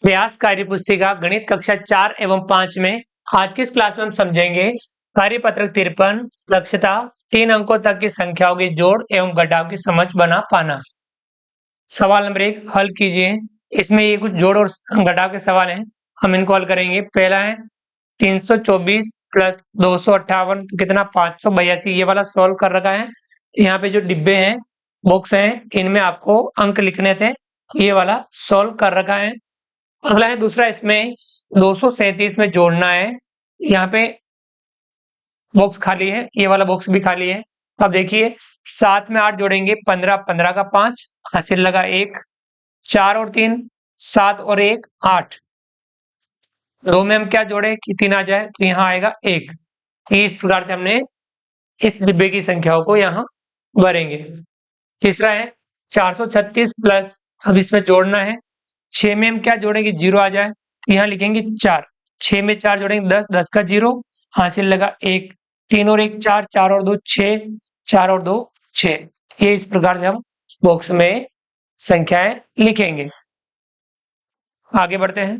व्यास कार्य पुस्तिका गणित कक्षा 4 एवं 5 में आज की इस क्लास में हम समझेंगे कार्यपत्रक 53 दक्षता 3 अंकों तक की संख्याओं के जोड़ एवं घटाव की समझ बना पाना। सवाल नंबर 1 हल कीजिए। इसमें ये कुछ जोड़ और घटाव के सवाल हैं, हम इनको हल करेंगे। पहला है 324 प्लस 258 कितना 582, ये वाला सॉल्व कर रखा है। यहाँ पे जो डिब्बे हैं बॉक्स हैं इनमें आपको अंक लिखने थे, ये वाला सॉल्व कर रखा है। अगला है दूसरा, इसमें 237 में जोड़ना है। यहाँ पे बॉक्स खाली है, ये वाला बॉक्स भी खाली है। अब देखिए 7 में 8 जोड़ेंगे 15, 15 का 5 हासिल लगा 1, 4 और 3 7 और 1 8। 2 में हम क्या जोड़े कि 3 आ जाए तो यहाँ आएगा 1। इस प्रकार से हमने इस डिब्बे की संख्याओं को यहाँ भरेंगे। तीसरा है 436 प्लस, अब इसमें जोड़ना है। 6 में हम क्या जोड़ेंगे 0 आ जाए तो यहाँ लिखेंगे 4। 6 में 4 जोड़ेंगे 10, 10 का 0 हासिल लगा 1, 3 और 1 4, 4 और 2 6, 4 और 2 6। ये इस प्रकार से हम बॉक्स में संख्याएं लिखेंगे। आगे बढ़ते हैं।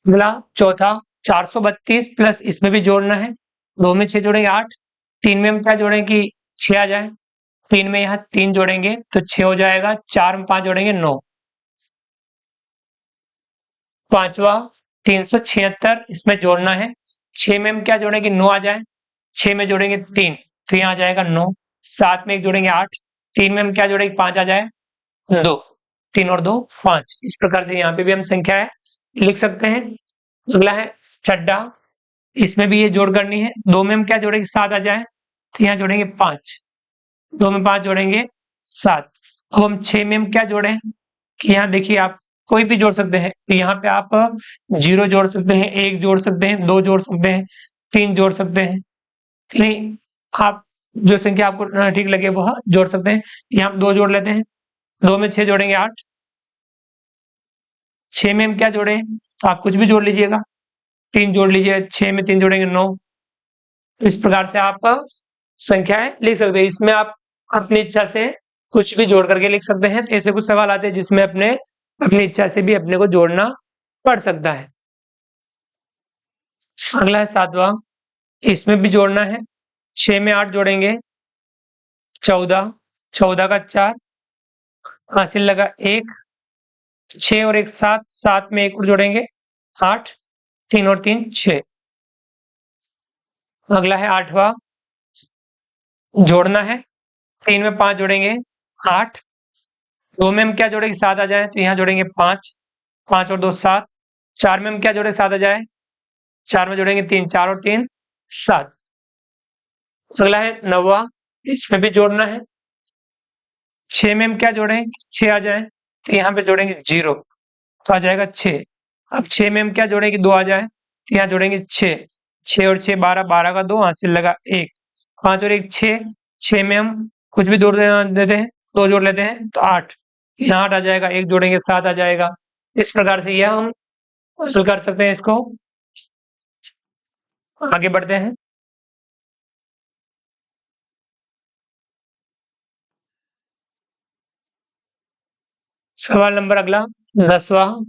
अगला चौथा 432 प्लस, इसमें भी जोड़ना है। 2 में 6 जोड़ेंगे 8, 3 में हम क्या जोड़ेंगे कि 6 आ जाए। 3 में यहाँ 3 जोड़ेंगे तो 6 हो जाएगा। 4 में 5 जोड़ेंगे 9। पांचवा 376, इसमें जोड़ना है। 6 में हम क्या जोड़ेंगे 9 आ जाए। 6 में जोड़ेंगे 3 तो यहाँ आ जाएगा 9। 7 में 1 जोड़ेंगे 8, 3 में हम क्या जोड़ेंगे 5 आ जाए 2, 3 और 2 5। इस प्रकार से यहाँ पे भी हम संख्याएं लिख सकते हैं। अगला है छठा, इसमें भी ये जोड़ करनी है। 2 में हम क्या जोड़ेंगे 7 आ जाए तो यहाँ जोड़ेंगे 5, 2 में 5 जोड़ेंगे 7। अब हम 6 में हम क्या जोड़ें कि यहाँ देखिए आप कोई भी जोड़ सकते हैं। तो यहाँ पे आप 0 जोड़ सकते हैं, 1 जोड़ सकते हैं, 2 जोड़ सकते हैं, 3 जोड़ सकते हैं। नहीं, आप जो संख्या आपको ठीक लगे वह जोड़ सकते हैं। यहाँ हम 2 जोड़ लेते हैं। 2 में 6 जोड़ेंगे 8, 6 में हम क्या जोड़े तो आप कुछ भी जोड़ लीजिएगा। 3 जोड़ लीजिए, 6 में 3 जोड़ेंगे 9। इस प्रकार से आप संख्याएं लिख सकते हैं। इसमें आप अपनी इच्छा से कुछ भी जोड़ करके लिख सकते हैं। ऐसे कुछ सवाल आते हैं जिसमें अपनी इच्छा से भी अपने को जोड़ना पड़ सकता है। अगला है सातवां, इसमें भी जोड़ना है। 6 में 8 जोड़ेंगे 14, 14 का 4 हासिल लगा 1, 6 और 1 7, 7 में 1 और जोड़ेंगे 8, 3 और 3 6। अगला है आठवां, जोड़ना है। 3 में 5 जोड़ेंगे 8, 2 में हम क्या जोड़ेंगे 7 आ जाए तो यहाँ जोड़ेंगे 5, 5 और 2 7। 4 में हम क्या जोड़े 7 आ जाए, 4 में जोड़ेंगे 3, 4 और 3 7। अगला है नौवां, इसमें भी जोड़ना है। 6 में हम क्या जोड़ें 6 आ जाए तो यहाँ पे जोड़ेंगे 0 तो आ जाएगा 6। अब 6 में हम क्या जोड़ेंगे 2 आ जाए तो यहाँ जोड़ेंगे 6, 6 और 6 12, 12 का 2 हासिल लगा 1, 5 और 1 6। 6 में हम कुछ भी जोड़ देते हैं, 2 जोड़ लेते हैं तो 8, यहाँ 8 आ जाएगा। 1 जोड़ेंगे 7 आ जाएगा। इस प्रकार से यह हम हल कर सकते हैं। इसको आगे बढ़ते हैं। सवाल नंबर अगला 10वां,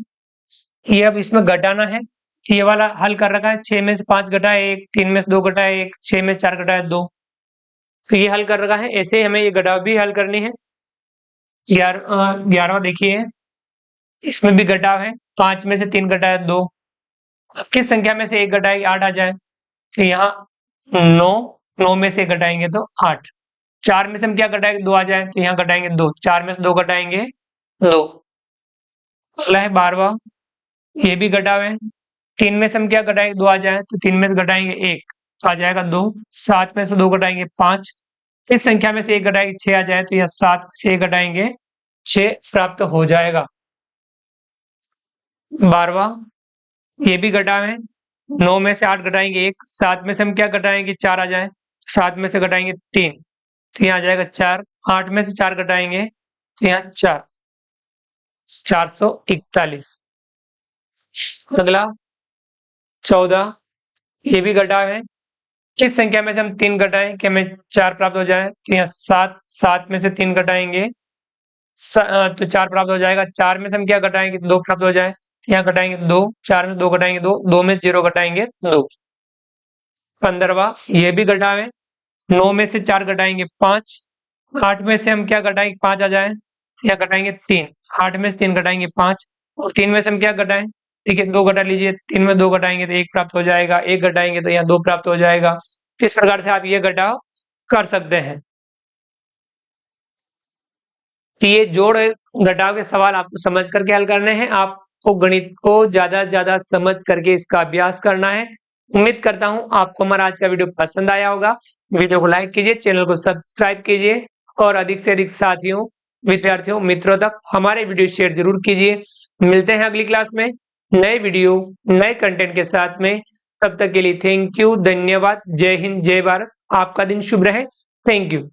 ये अब इसमें घटाना है। ये वाला हल कर रखा है। 6 में से 5 घटाए 1, 3 में से 2 घटाए 1, 6 में से 4 घटाए 2। तो ये हल कर रखा है। ऐसे हमें ये घटाव भी हल करनी है। 11वां देखिए, इसमें भी घटाव है। 5 में से 3 घटाए 2। अब किस संख्या में से 1 घटाएगी 8 आ जाए तो यहाँ 9, 9 में से घटाएंगे तो 8। 4 में से हम क्या घटाएंगे 2 आ जाए तो यहाँ घटाएंगे 2, 4 में से 2 घटाएंगे 2। अगला है 12वां, ये भी घटाव है। 3 में से हम क्या घटाएंगे 2 आ जाए तो 3 में से घटाएंगे 1 तो आ जाएगा 2। 7 में से 2 घटाएंगे 5। इस संख्या में से 1 घटाएंगे 6 आ जाए तो यह 7 में से 1 घटाएंगे 6 प्राप्त हो जाएगा। 12वां, ये भी घटाव है। 9 में से 8 घटाएंगे 1, 7 में से हम क्या घटाएंगे 4 आ जाए, 7 में से घटाएंगे 3 तो यहाँ आ जाएगा 4। 8 में से 4 घटाएंगे तो यहाँ 4, 441। अगला 14, ये भी घटाव है। किस संख्या में से हम 3 घटाएं कि हमें 4 प्राप्त हो जाए? तो यहाँ 7 में से 3 घटाएंगे तो 4 प्राप्त हो जाएगा। 4 में से हम क्या घटाएंगे? 2 प्राप्त हो जाए। यहाँ घटाएंगे 2, 4 में 2 घटाएंगे 2, 2 में से 0 घटाएंगे 2। 15वां ये भी घटावें। 9 में से 4 घटाएंगे 5, 8 में से हम क्या घटाएंगे? 5 आ जाए, यहाँ घटाएंगे 3, 8 में से 3 घटाएंगे 5, और 3 में से हम क्या घटाएं? देखिए 2 घटा लीजिए, 3 में 2 घटाएंगे तो 1 प्राप्त हो जाएगा, 1 घटाएंगे तो यहाँ 2 प्राप्त हो जाएगा। इस प्रकार से आप ये घटाव कर सकते हैं। कि ये जोड़ घटाव के सवाल आपको समझ करके हल करने हैं। आपको गणित को ज्यादा से ज्यादा समझ करके इसका अभ्यास करना है। उम्मीद करता हूं आपको हमारा आज का वीडियो पसंद आया होगा। वीडियो को लाइक कीजिए, चैनल को सब्सक्राइब कीजिए और अधिक से अधिक साथियों, विद्यार्थियों, मित्रों तक हमारे वीडियो शेयर जरूर कीजिए। मिलते हैं अगली क्लास में नए वीडियो, नए कंटेंट के साथ में। तब तक के लिए थैंक यू, धन्यवाद, जय हिंद, जय भारत। आपका दिन शुभ रहे। Thank you.